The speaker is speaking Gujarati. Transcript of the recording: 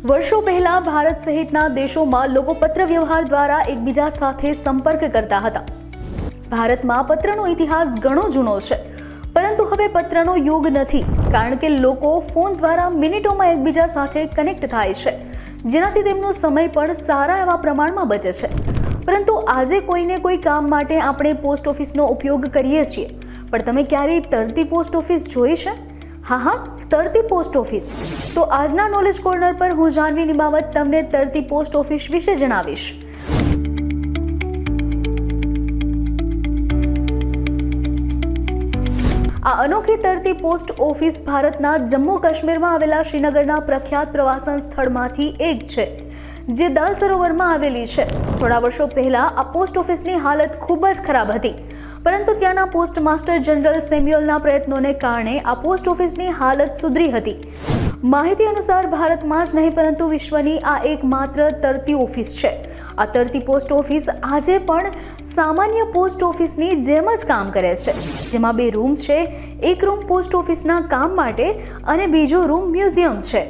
વર્ષો પહેલા ભારત સહિતના દેશોમાં લોકો પત્ર વ્યવહાર દ્વારા એકબીજા સાથે સંપર્ક કરતા હતા. ભારતમાં પત્રનો ઇતિહાસ ઘણો જૂનો છે, પરંતુ હવે પત્રનો યુગ નથી, કારણ કે લોકો ફોન દ્વારા મિનિટોમાં એકબીજા સાથે કનેક્ટ થાય છે, જેનાથી તેમનો સમય પણ સારા એવા પ્રમાણમાં બચે છે. પરંતુ આજે કોઈને કોઈ કામ માટે આપણે પોસ્ટ ઓફિસનો ઉપયોગ કરીએ છીએ, પણ તમે ક્યારેય તરતી પોસ્ટ ઓફિસ જોઈ છે? હા, તરતી પોસ્ટ ઓફિસ. તો આજના નોલેજ કોર્નર પર હું જાનવી નિમાવત તમને તરતી પોસ્ટ ઓફિસ વિશે જણાવીશ. આ અનોખી તરતી પોસ્ટ ઓફિસ ભારતના જમ્મુ કાશ્મીરમાં આવેલા શ્રીનગરના પ્રખ્યાત પ્રવાસન સ્થળમાંથી એક છે, જે દલ સરોવરમાં આવેલી છે. થોડા વર્ષો પહેલા આ પોસ્ટ ઓફિસની હાલત ખૂબ જ ખરાબ હતી, પરંતુ ત્યાંના પોસ્ટ માસ્ટર જનરલ સેમ્યુઅલના પ્રયત્નોને કારણે આ પોસ્ટ ઓફિસની હાલત સુધરી હતી. માહિતી અનુસાર ભારતમાં જ નહીં પરંતુ વિશ્વની આ એકમાત્ર તરતી ઓફિસ છે. આ તરતી પોસ્ટ ઓફિસ આજે પણ સામાન્ય પોસ્ટ ઓફિસની જેમ જ કામ કરે છે, જેમાં 2 રૂમ છે. એક રૂમ પોસ્ટ ઓફિસના કામ માટે અને બીજો રૂમ મ્યુઝિયમ છે.